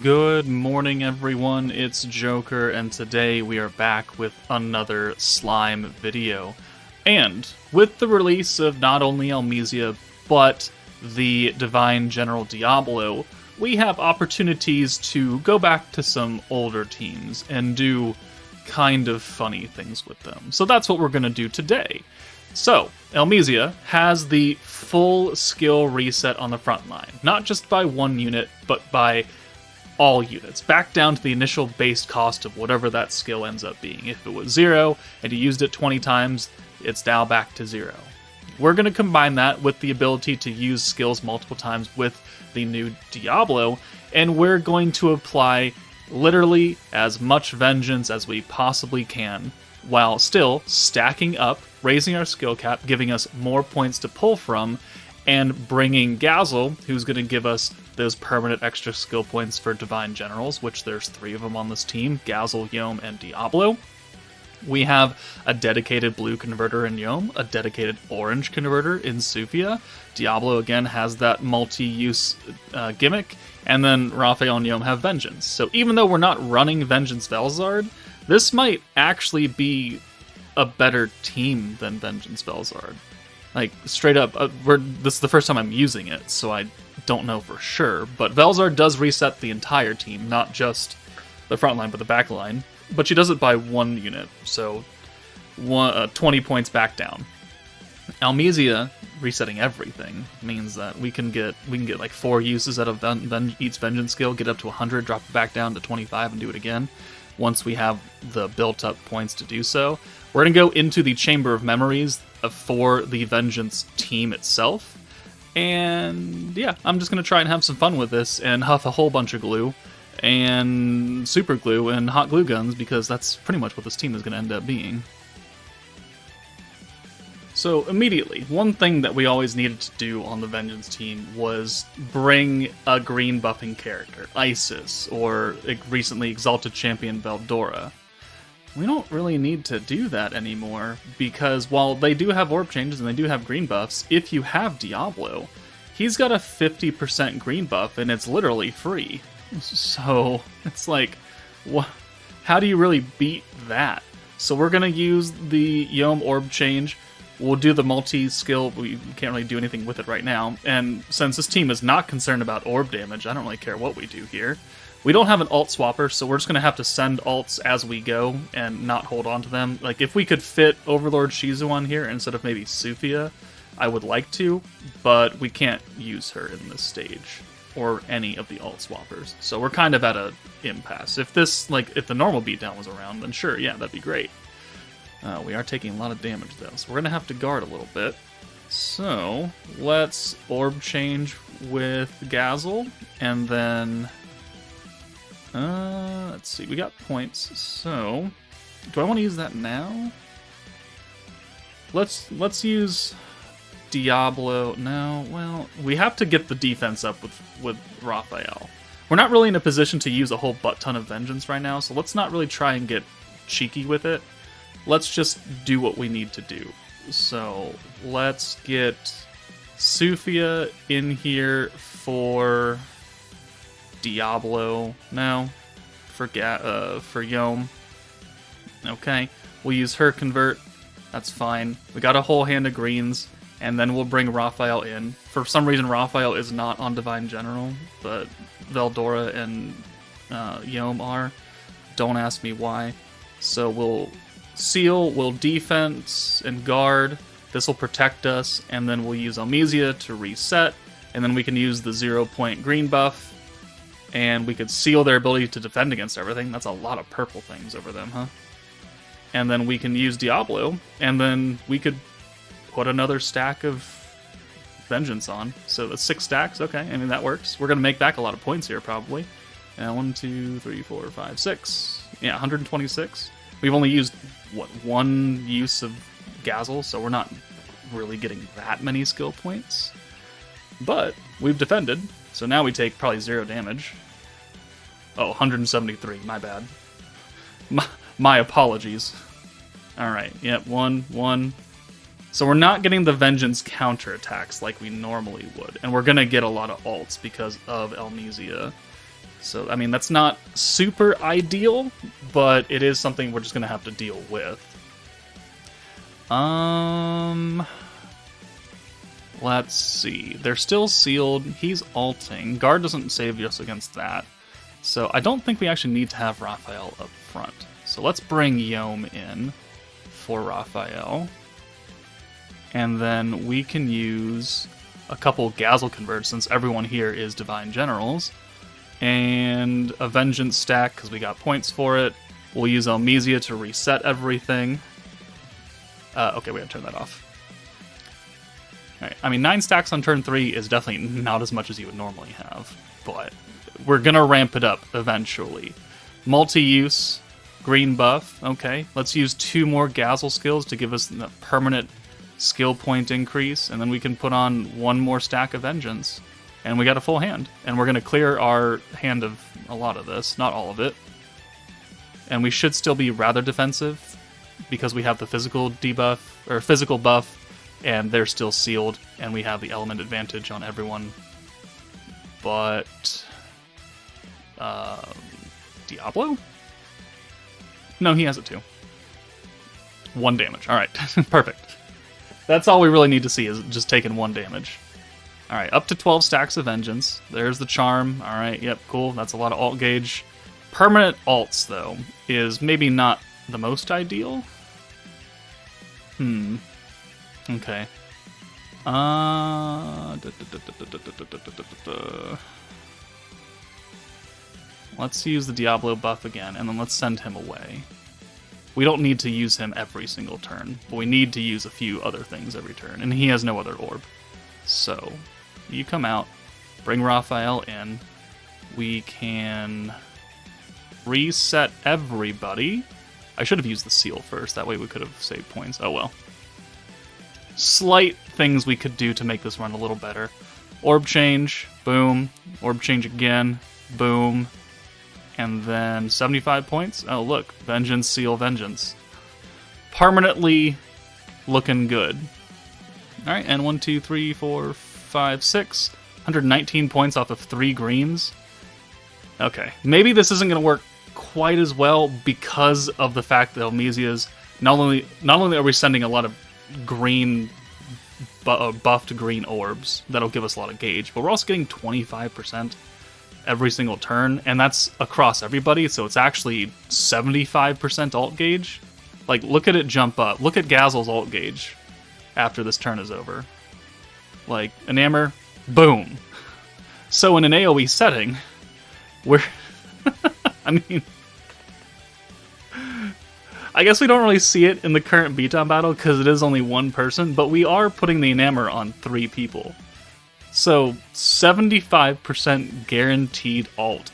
Good morning, everyone. It's Joker, and today we are back with another slime video. And with the release of not only Elmesia, but the Divine General Diablo, we have opportunities to go back to some older teams and do kind of funny things with them. So that's what we're going to do today. So, Elmesia has the full skill reset on the front line, not just by one unit, but by all units, back down to the initial base cost of whatever that skill ends up being. If it was 0 and you used it 20 times, it's now back to 0. We're going to combine that with the ability to use skills multiple times with the new Diablo, and we're going to apply literally as much vengeance as we possibly can, while still stacking up, raising our skill cap, giving us more points to pull from, and bringing Gazel, who's going to give us those permanent extra skill points for Divine Generals, which there's 3 of them on this team, Gazel, Yom, and Diablo. We have a dedicated blue converter in Yom, a dedicated orange converter in Sufia. Diablo, again, has that multi-use gimmick, and then Raphael and Yom have Vengeance. So even though we're not running Vengeance Velzard, this might actually be a better team than Vengeance Velzard. Like, straight up, this is the first time I'm using it, so I don't know for sure. But Velzard does reset the entire team, not just the front line, but the back line. But she does it by 1 unit, so 20 points back down. Elmesia resetting everything means that we can get like 4 uses out of each Vengeance skill, get up to 100, drop it back down to 25, and do it again. Once we have the built-up points to do so, we're going to go into the Chamber of Memories for the Vengeance team itself. And yeah, I'm just going to try and have some fun with this and huff a whole bunch of glue and super glue and hot glue guns, because that's pretty much what this team is going to end up being. So immediately, one thing that we always needed to do on the Vengeance team was bring a green buffing character, Isis, or recently Exalted Champion Veldora. We don't really need to do that anymore, because while they do have orb changes and they do have green buffs, if you have Diablo, he's got a 50% green buff and it's literally free. So it's like, how do you really beat that? So we're going to use the Yom orb change. We'll do the multi-skill. We can't really do anything with it right now. And since this team is not concerned about orb damage, I don't really care what we do here. We don't have an alt swapper, so we're just going to have to send alts as we go and not hold on to them. Like, if we could fit Overlord Shizu on here instead of maybe Sufia, I would like to, but we can't use her in this stage, or any of the alt swappers. So we're kind of at a impasse. If the normal beatdown was around, then sure, yeah, that'd be great. We are taking a lot of damage, though, so we're going to have to guard a little bit. So, let's orb change with Gazel, and then... let's see, we got points, so... Do I want to use that now? Let's use Diablo. No, well, we have to get the defense up with Raphael. We're not really in a position to use a whole butt ton of Vengeance right now, so let's not really try and get cheeky with it. Let's just do what we need to do. So, let's get Sufia in here for Diablo. No, for Yom. Okay, we'll use her convert. That's fine. We got a whole hand of greens, and then we'll bring Raphael in. For some reason, Raphael is not on Divine General, but Veldora and Yom are. Don't ask me why. So we'll seal, we'll defense and guard. This will protect us, and then we'll use Elmesia to reset, and then we can use the 0-point green buff, and we could seal their ability to defend against everything. That's a lot of purple things over them, huh? And then we can use Diablo, and then we could put another stack of Vengeance on. So that's 6 stacks. Okay, I mean, that works. We're going to make back a lot of points here, probably. 1, 2, 3, 4, 5, 6. Yeah, 126. We've only used, 1 use of Gazel, so we're not really getting that many skill points. But we've defended, so now we take probably 0 damage. Oh, 173, my bad. My apologies. Alright, yep, 1. So we're not getting the Vengeance counterattacks like we normally would, and we're going to get a lot of ults because of Elmesia. So, I mean, that's not super ideal, but it is something we're just going to have to deal with. Let's see. They're still sealed. He's ulting. Guard doesn't save us against that. So I don't think we actually need to have Raphael up front. So let's bring Yom in for Raphael. And then we can use a couple Gazel converts since everyone here is Divine Generals. And a Vengeance stack because we got points for it. We'll use Elmesia to reset everything. Okay, we gotta turn that off. Alright, I mean, 9 stacks on turn 3 is definitely not as much as you would normally have, but we're gonna ramp it up eventually. Multi-use, green buff, okay. Let's use 2 more Gazel skills to give us the permanent skill point increase, and then we can put on 1 more stack of Vengeance. And we got a full hand. And we're gonna clear our hand of a lot of this, not all of it. And we should still be rather defensive, because we have the physical debuff, or physical buff, and they're still sealed, and we have the element advantage on everyone. But... Diablo? No, he has it too. 1 damage. Alright, perfect. That's all we really need to see, is just taking 1 damage. Alright, up to 12 stacks of Vengeance. There's the Charm. Alright, yep, cool. That's a lot of alt gauge. Permanent alts, though, is maybe not the most ideal. Okay. Let's use the Diablo buff again, and then let's send him away. We don't need to use him every single turn, but we need to use a few other things every turn, and he has no other orb. So, you come out, bring Raphael in, we can reset everybody. I should have used the seal first, that way we could have saved points. Oh well. Slight things we could do to make this run a little better. Orb change, boom. Orb change again, boom. And then 75 points. Oh look, Vengeance, seal, Vengeance. Permanently looking good. Alright, and 1, 2, 3, 4, 5, 6. 119 points off of 3 greens. Okay, maybe this isn't going to work quite as well because of the fact that Elmesia's not only are we sending a lot of green buffed green orbs that'll give us a lot of gauge, but we're also getting 25% every single turn, and that's across everybody, so it's actually 75% alt gauge. Like, look at it jump up. Look at Gazel's alt gauge after this turn is over. Like, Enamor, boom. So in an AoE setting, we're... I mean... I guess we don't really see it in the current beatdown battle because it is only 1 person, but we are putting the Enamor on 3 people. So 75% guaranteed alt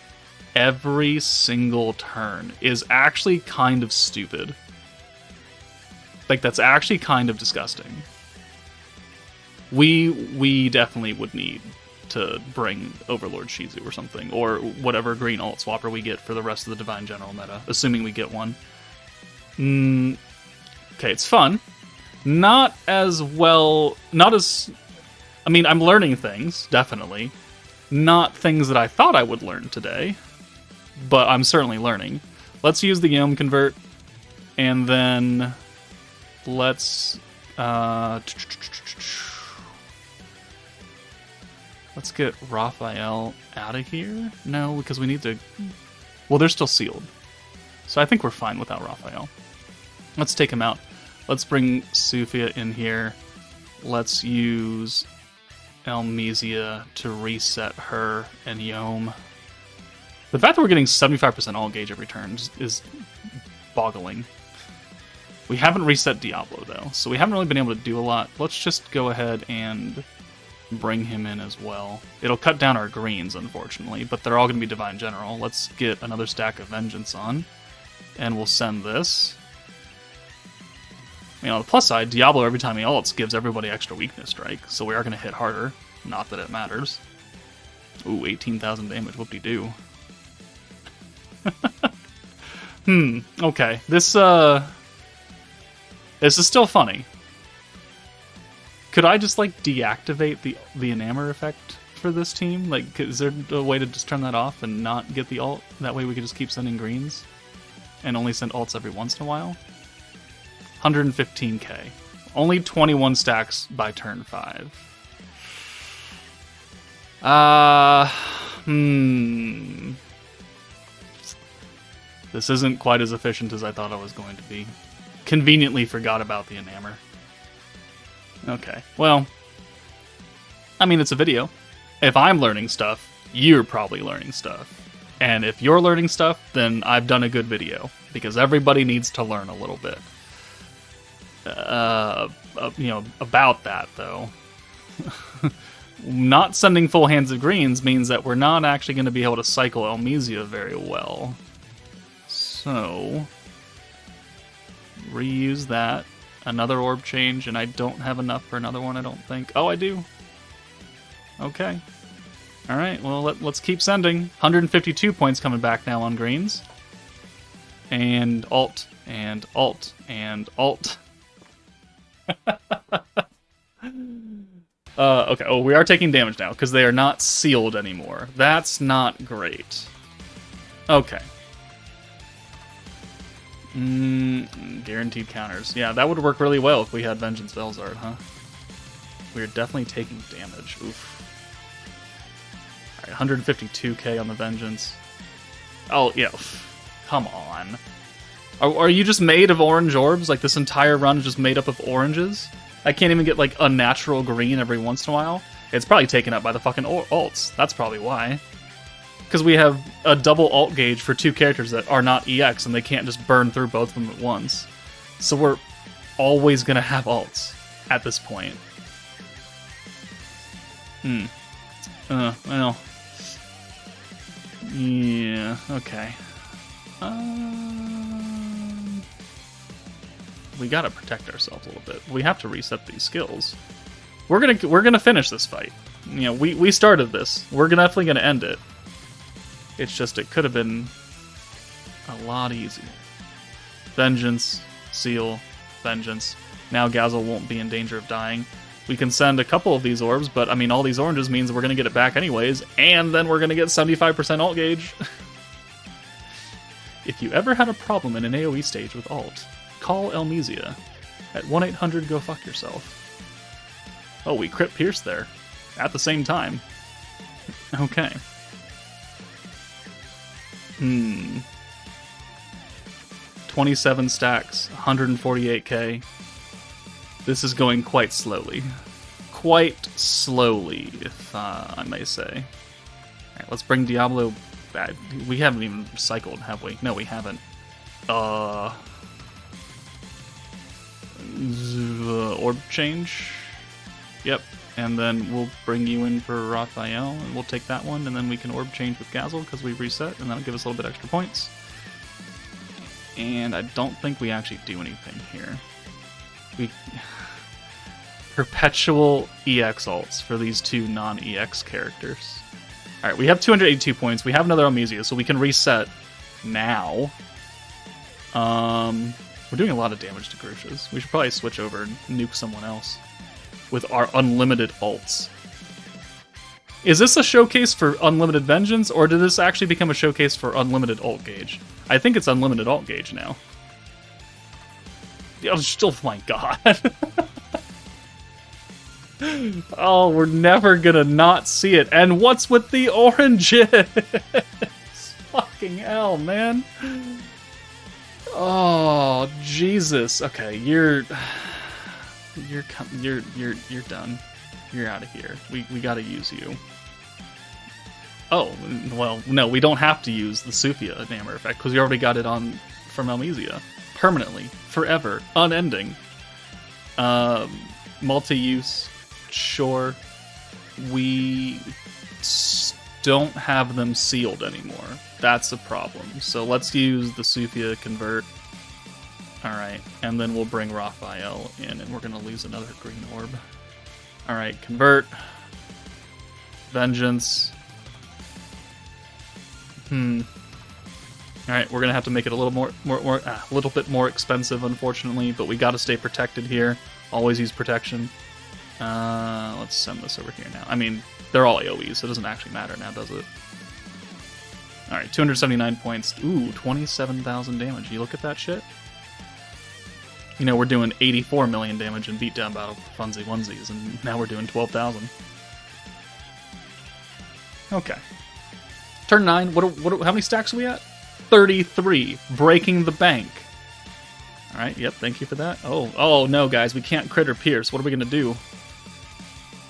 every single turn is actually kind of stupid. Like, that's actually kind of disgusting. We definitely would need to bring Overlord Shizu or something, or whatever green alt swapper we get for the rest of the Divine General meta, assuming we get one. Okay, it's fun. Not as well... Not as... I mean, I'm learning things, definitely. Not things that I thought I would learn today, but I'm certainly learning. Let's use the Yom convert, and then let's... let's get Raphael out of here. No, because we need to... Well, they're still sealed. So I think we're fine without Raphael. Let's take him out. Let's bring Sufia in here. Let's use Elmesia to reset her and Yom. The fact that we're getting 75% all gauge every turn is boggling. We haven't reset Diablo, though, so we haven't really been able to do a lot. Let's just go ahead and bring him in as well. It'll cut down our greens, unfortunately, but they're all going to be Divine General. Let's get another stack of Vengeance on, and we'll send this. I mean, on the plus side, Diablo, every time he ults, gives everybody extra weakness strike, so we are going to hit harder. Not that it matters. Ooh, 18,000 damage, whoop-de-doo. Okay. This is still funny. Could I just, like, deactivate the Enamor effect for this team? Like, is there a way to just turn that off and not get the ult? That way we could just keep sending greens and only send ults every once in a while? 115k. Only 21 stacks by turn 5. This isn't quite as efficient as I thought it was going to be. Conveniently forgot about the enamor. Okay, well, I mean, it's a video. If I'm learning stuff, you're probably learning stuff. And if you're learning stuff, then I've done a good video. Because everybody needs to learn a little bit. About that, though. Not sending full hands of greens means that we're not actually going to be able to cycle Elmesia very well. So, reuse that. Another orb change, and I don't have enough for another one, I don't think. Oh, I do. Okay. Alright, well, let's keep sending. 152 points coming back now on greens. And alt, and alt, and alt. Okay, oh, we are taking damage now, because they are not sealed anymore. That's not great. Okay. Guaranteed counters. Yeah, that would work really well if we had Vengeance Velzard, huh? We're definitely taking damage. Oof. Alright, 152k on the Vengeance. Oh, yeah. Come on. Are you just made of orange orbs? Like, this entire run is just made up of oranges? I can't even get, like, a natural green every once in a while? It's probably taken up by the fucking ults. That's probably why. Because we have a double alt gauge for 2 characters that are not EX, and they can't just burn through both of them at once. So we're always going to have alts at this point. Well. Yeah, okay. We gotta protect ourselves a little bit. We have to reset these skills. We're gonna finish this fight. You know, we started this. We're definitely gonna end it. It's just it could have been a lot easier. Vengeance, seal, vengeance. Now Gazel won't be in danger of dying. We can send a couple of these orbs, but I mean, all these oranges means we're gonna get it back anyways, and then we're gonna get 75% alt gauge. If you ever had a problem in an AoE stage with alt, call Elmesia at 1-800-GO-FUCK-YOURSELF. Oh, we crit pierce there at the same time. Okay. 27 stacks, 148k. This is going quite slowly. Quite slowly, if I may say. Alright, let's bring Diablo back. We haven't even cycled, have we? No, we haven't. Orb change. Yep. And then we'll bring you in for Raphael, and we'll take that one, and then we can orb change with Gazel, because we reset, and that'll give us a little bit extra points. And I don't think we actually do anything here. We... Perpetual EX ults for these 2 non-EX characters. Alright, we have 282 points. We have another Elmesia, so we can reset now. We're doing a lot of damage to Grusha's. We should probably switch over and nuke someone else with our unlimited ults. Is this a showcase for unlimited vengeance, or did this actually become a showcase for unlimited ult gauge? I think it's unlimited ult gauge now. Oh my god. Oh, we're never gonna not see it. And what's with the oranges? Fucking hell, man. Oh, Jesus. Okay, you're done. You're out of here. We gotta use you. Oh, well, no, we don't have to use the Sufia Enamor effect, because we already got it on from Elmesia. Permanently. Forever. Unending. Multi-use. Sure. We don't have them sealed anymore. That's a problem. So let's use the Sufia convert. Alright, and then we'll bring Raphael in, and we're going to lose another green orb. Alright, convert. Vengeance. Alright, we're going to have to make it a little a little bit more expensive, unfortunately, but we got to stay protected here. Always use protection. Let's send this over here now. I mean, they're all AoE, so it doesn't actually matter now, does it? Alright, 279 points. Ooh, 27,000 damage. You look at that shit? You know, we're doing 84 million damage in Beatdown Battle for Funsy Onesies, and now we're doing 12,000. Okay. Turn 9. How many stacks are we at? 33. Breaking the bank. Alright, yep, thank you for that. Oh, no, guys, we can't crit or pierce. What are we going to do?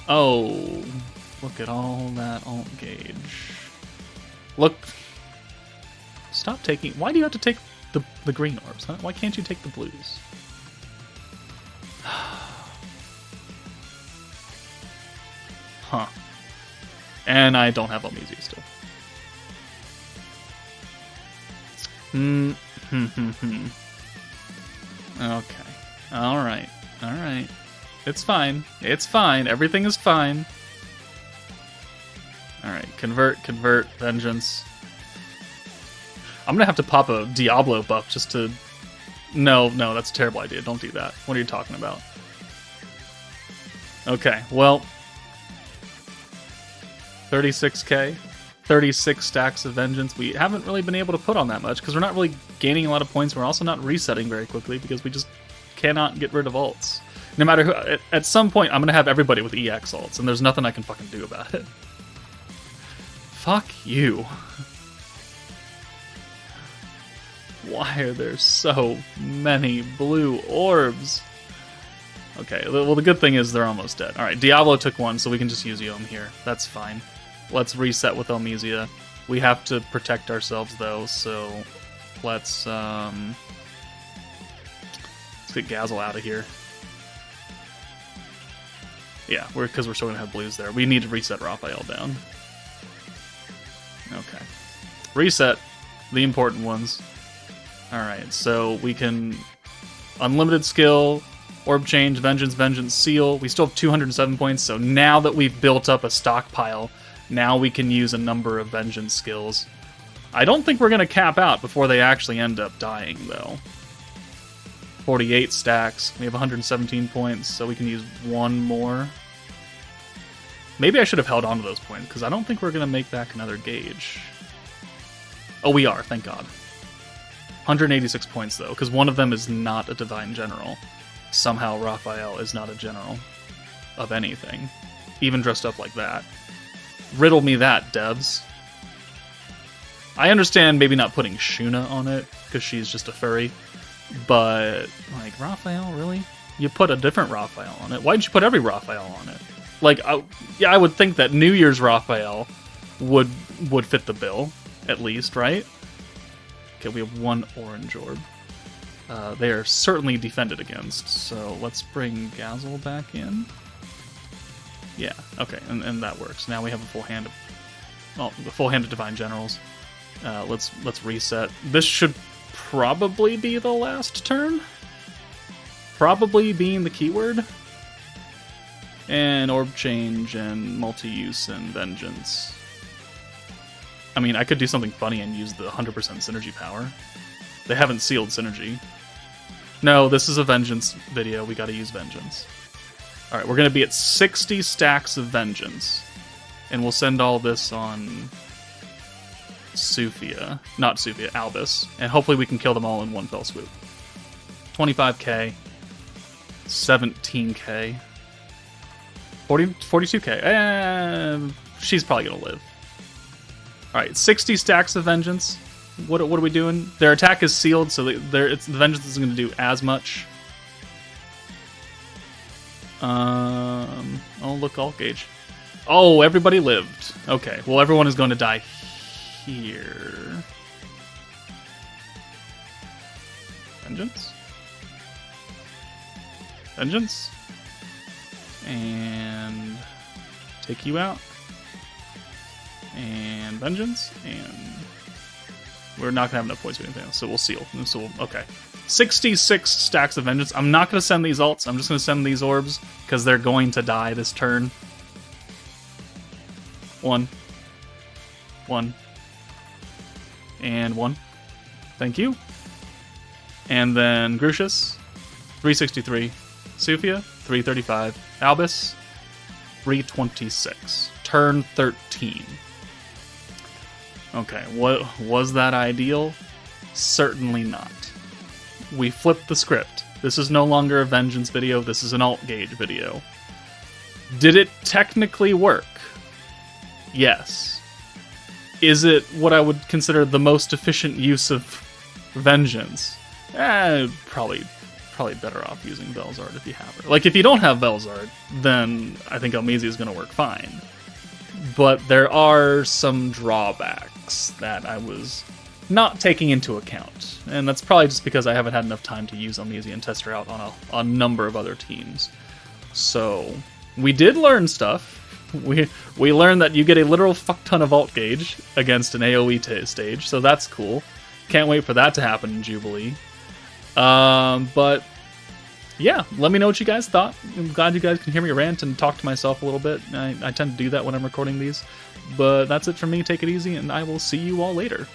Oh, look at all that alt gauge. Look. Stop taking... Why do you have to take the green orbs, huh? Why can't you take the blues? Huh. And I don't have Elmesia still. Okay. Alright. Alright. It's fine. It's fine. Everything is fine. Alright. Convert, vengeance. I'm gonna have to pop a Diablo buff just to... No, that's a terrible idea. Don't do that. What are you talking about? Okay, well... 36k. 36 stacks of vengeance. We haven't really been able to put on that much because we're not really gaining a lot of points. We're also not resetting very quickly because we just cannot get rid of ults. No matter who... At some point, I'm gonna have everybody with EX ults, and there's nothing I can fucking do about it. Fuck you. Why are there so many blue orbs? Okay, well, the good thing is they're almost dead. Alright, Diablo took one, so we can just use Yom here. That's fine. Let's reset with Elmesia. We have to protect ourselves, though, so let's get Gazel out of here. Yeah, because we're still going to have blues there. We need to reset Raphael down. Okay. Reset the important ones. Alright, so we can... Unlimited skill, Orb Change, Vengeance, Seal. We still have 207 points, so now that we've built up a stockpile, now we can use a number of Vengeance skills. I don't think we're going to cap out before they actually end up dying, though. 48 stacks. We have 117 points, so we can use one more. Maybe I should have held on to those points, because I don't think we're going to make back another gauge. Oh, we are, thank God. 186 points, though, because one of them is not a Divine General. Somehow Raphael is not a General of anything, even dressed up like that. Riddle me that, devs. I understand maybe not putting Shuna on it, because she's just a furry, but, like, Raphael, really? You put a different Raphael on it. Why didn't you put every Raphael on it? Like, yeah, I would think that New Year's Raphael would fit the bill, at least, right? Okay, we have one orange orb. They are certainly defended against, so let's bring Gazel back in. Yeah, okay, and that works. Now we have a full hand of... Well, the full hand of Divine Generals. Let's reset. This should probably be the last turn. Probably being the keyword. And Orb Change and Multi-Use and Vengeance. I mean, I could do something funny and use the 100% Synergy power. They haven't sealed Synergy. No, this is a Vengeance video. We gotta use Vengeance. Alright, we're gonna be at 60 stacks of Vengeance. And we'll send all this on... Sufia. Not Sufia, Albus. And hopefully we can kill them all in one fell swoop. 25k. 17k. 42k. She's probably gonna live. Alright, 60 stacks of Vengeance. What are we doing? Their attack is sealed, so the Vengeance isn't going to do as much. Oh, look, alt gauge. Oh, everybody lived. Okay, well, everyone is going to die here. Vengeance? Vengeance? And take you out. And Vengeance, and we're not going to have enough points for anything else, so we'll seal. Okay. 66 stacks of Vengeance. I'm not going to send these ults. I'm just going to send these orbs, because they're going to die this turn. One. And one. Thank you. And then Grucius, 363. Sufia, 335. Albus, 326. Turn 13. Okay, what was that ideal? Certainly not. We flipped the script. This is no longer a vengeance video, this is an alt gauge video. Did it technically work? Yes. Is it what I would consider the most efficient use of vengeance? Probably better off using Velzard if you have her. Like, if you don't have Velzard, then I think Elmesia is going to work fine. But there are some drawbacks that I was not taking into account. And that's probably just because I haven't had enough time to use Elmesia and test her out on a number of other teams. So, we did learn stuff. We learned that you get a literal fuck ton of alt gauge against an AoE stage, so that's cool. Can't wait for that to happen in Jubilee. But yeah, let me know what you guys thought. I'm glad you guys can hear me rant and talk to myself a little bit. I tend to do that when I'm recording these. But that's it from me. Take it easy, and I will see you all later.